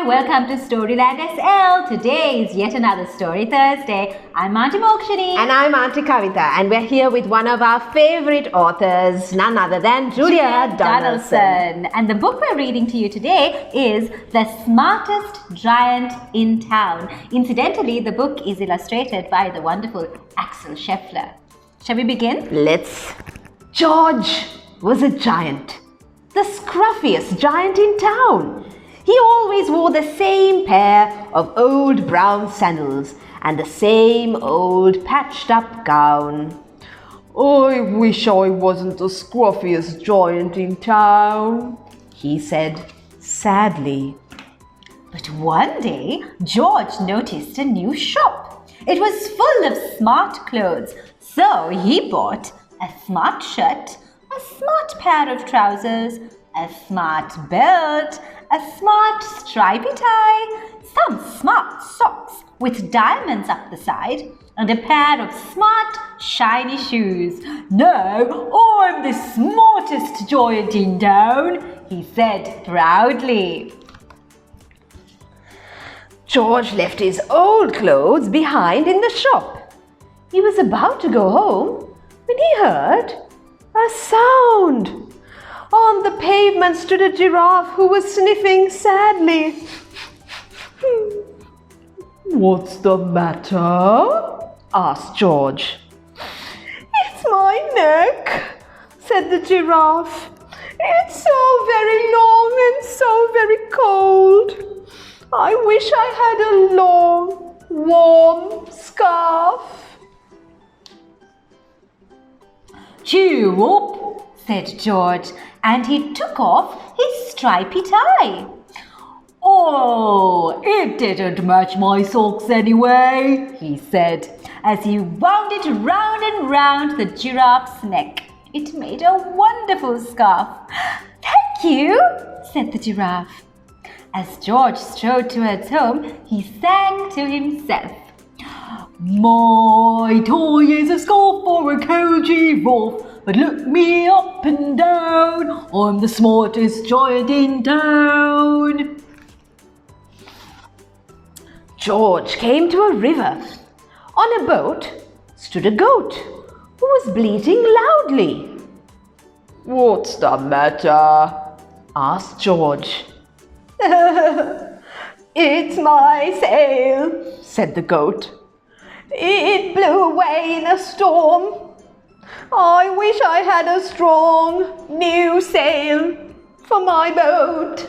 welcome to Storyland SL. Today is yet another Story Thursday. I'm Auntie Mokshini. And I'm Auntie Kavita, and we're here with one of our favorite authors, none other than Julia Donaldson. And the book we're reading to you today is The Smartest Giant in Town. Incidentally, the book is illustrated by the wonderful Axel Scheffler. Shall we begin? Let's. George was a giant, the scruffiest giant in town. He always wore the same pair of old brown sandals and the same old patched-up gown. I wish I wasn't the scruffiest giant in town, he said sadly. But one day, George noticed a new shop. It was full of smart clothes, so he bought a smart shirt, a smart pair of trousers, a smart belt, a smart stripy tie, some smart socks with diamonds up the side, and a pair of smart shiny shoes. "Now I'm the smartest giant in town," he said proudly. George left his old clothes behind in the shop. He was about to go home when he heard a sound. On the pavement stood a giraffe who was sniffing sadly. What's the matter? Asked George. It's my neck, said the giraffe. It's so very long and so very cold. I wish I had a long, warm scarf. "Cheer up," said George, and he took off his stripy tie. "Oh, it didn't match my socks anyway," he said, as he wound it round and round the giraffe's neck. It made a wonderful scarf. "Thank you," said the giraffe. As George strode towards home, he sang to himself. "My toy is a scarf for a cold giraffe, but look me up and down, I'm the smartest giant in town." George came to a river. On a boat stood a goat who was bleating loudly. What's the matter? Asked George. It's my sail, said the goat. It blew away in a storm. I wish I had a strong new sail for my boat.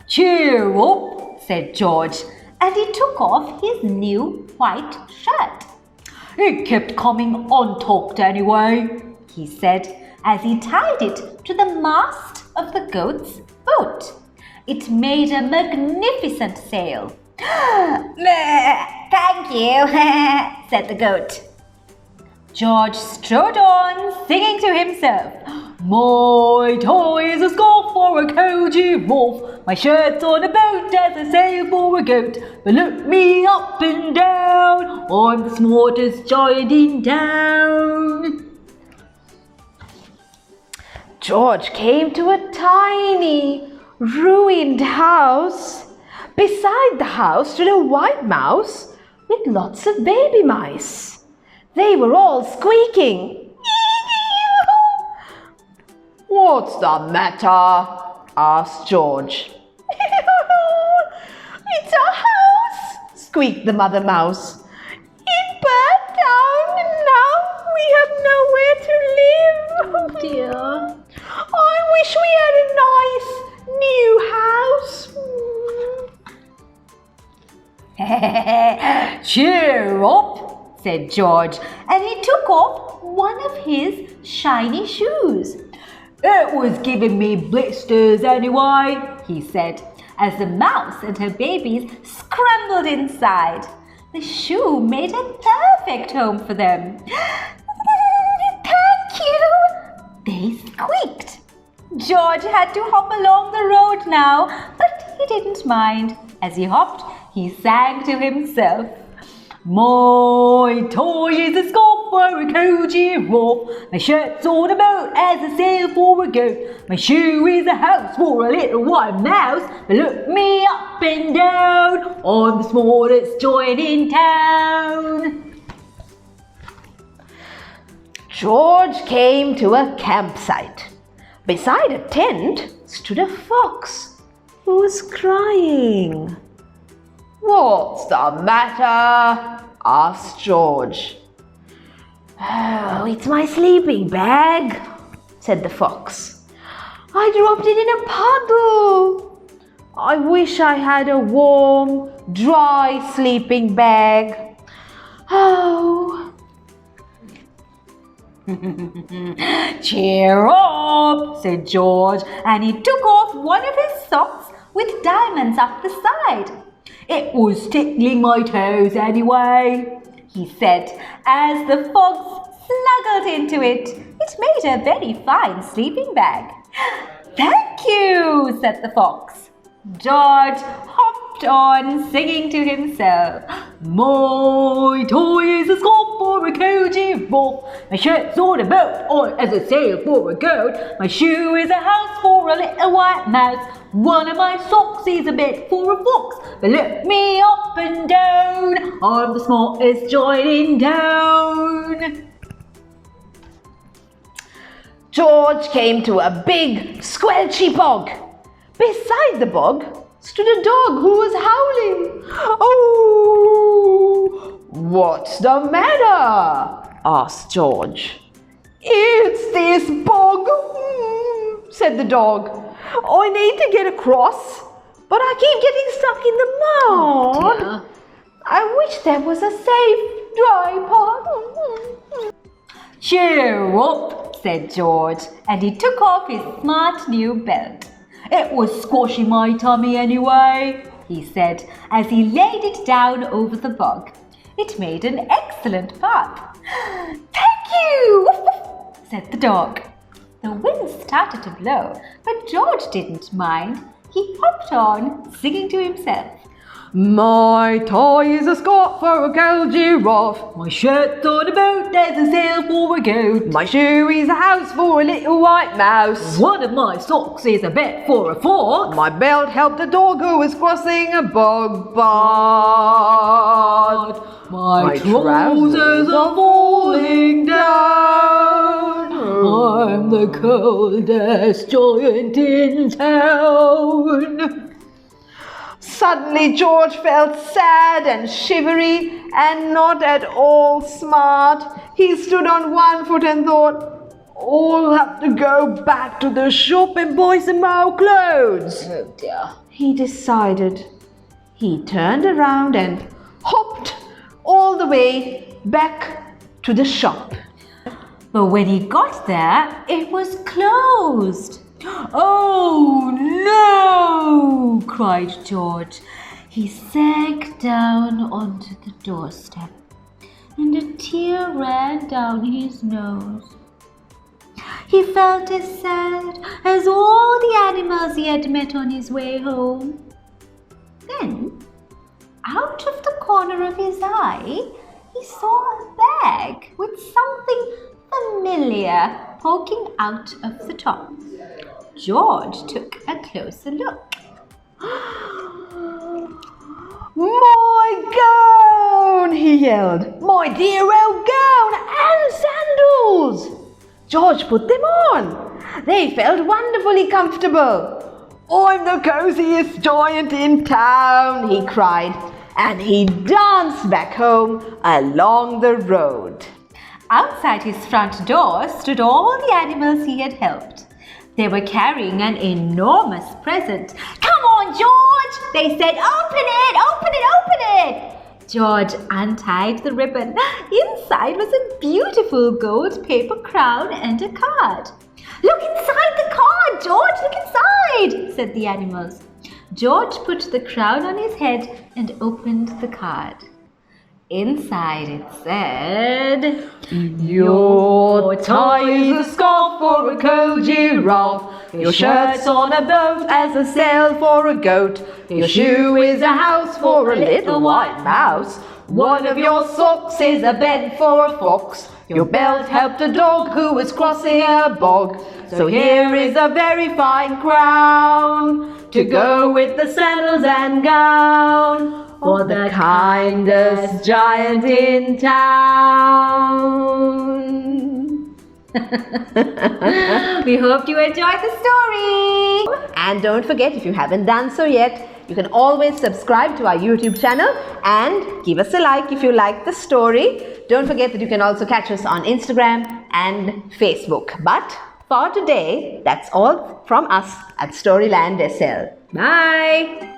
"Cheer up," said George, and he took off his new white shirt. "It kept coming untucked anyway," he said, as he tied it to the mast of the goat's boat. It made a magnificent sail. "Thank you," said the goat. George strode on, singing to himself. "My toy is a scarf for a cold giraffe. My shirt's on a boat as a sail for a goat. But look me up and down, I'm the smartest giant in town." George came to a tiny, ruined house. Beside the house stood a white mouse with lots of baby mice. They were all squeaking. What's the matter? Asked George. It's a house, squeaked the mother mouse. It burned down and now we have nowhere to live. Oh dear. I wish we had a nice new house. "Cheer up," said George, and he took off one of his shiny shoes. "It was giving me blisters anyway," he said, as the mouse and her babies scrambled inside. The shoe made a perfect home for them. "Thank you," they squeaked. George had to hop along the road now, but he didn't mind. As he hopped, he sang to himself. "My toy is a scarf scarf for a cold giraffe. My shirt's on a boat as a sail for a goat. My shoe is a house for a little white mouse. But look me up and down, I'm the smallest joint in town. George came to a campsite. Beside a tent stood a fox who was crying. "What's the matter?" asked George. "Oh, it's my sleeping bag," said the fox. "I dropped it in a puddle. I wish I had a warm, dry sleeping bag. Oh." Cheer up, said George, and he took off one of his socks with diamonds up the side. It was tickling my toes anyway, he said, as the fox snuggled into it. It made a very fine sleeping bag. Thank you, said the fox. George hopped on, singing to himself. My toy is a scarf for a cold giraffe. My shirt's on a boat, or as a sail for a goat. My shoe is a house for a little white mouse. One of my socks is a bed for a fox. But look me up and down, I'm the smartest joint in town. George came to a big, squelchy bog. Beside the bog stood a dog who was howling. "Oh, what's the matter?" asked George. "It's this bog," said the dog. "I need to get across, but I keep getting stuck in the mud. Oh, I wish there was a safe, dry path." Cheer up, said George, and he took off his smart new belt. It was squashing my tummy anyway, he said, as he laid it down over the bog. It made an excellent path. Thank you, said the dog. The wind started to blow, but George didn't mind. He hopped on, singing to himself. My toy is a scarf for a cold giraffe. My shirt's on a boat, there's a sail for a goat. My shoe is a house for a little white mouse. One of my socks is a bed for a fox. My belt helped a dog who was crossing a bog. But my trousers are falling down. I'm the coldest joint in town. Suddenly George felt sad and shivery and not at all smart. He stood on one foot and thought, "I'll have to go back to the shop and buy some more clothes." Oh dear, he decided. He turned around and hopped all the way back to the shop. But when he got there, it was closed. Oh no! Cried George. He sank down onto the doorstep, and a tear ran down his nose. He felt as sad as all the animals he had met on his way home. Then, out of the corner of his eye, he saw a bag with something familiar poking out of the top. George took a closer look. "My gown!" he yelled. "My dear old gown and sandals!" George put them on. They felt wonderfully comfortable. "I'm the coziest giant in town," he cried, and he danced back home along the road. Outside his front door stood all the animals he had helped. They were carrying an enormous present. "Come on, George!" they said. "Open it! Open it! Open it!" George untied the ribbon. Inside was a beautiful gold paper crown and a card. "Look inside the card, George! Look inside!" said the animals. George put the crown on his head and opened the card. Inside it said, "Your tie is a scarf for a cold giraffe. Your shirt's on a boat as a sail for a goat. Your shoe is a house for a little white mouse. One of your socks is a bed for a fox. Your belt helped a dog who was crossing a bog. So here is a very fine crown to go with the sandals and gown for the kindest giant in town. We hope you enjoyed the story. And don't forget, if you haven't done so yet, you can always subscribe to our YouTube channel and give us a like if you like the story. Don't forget that you can also catch us on Instagram and Facebook. But for today, that's all from us at Storyland SL. Bye.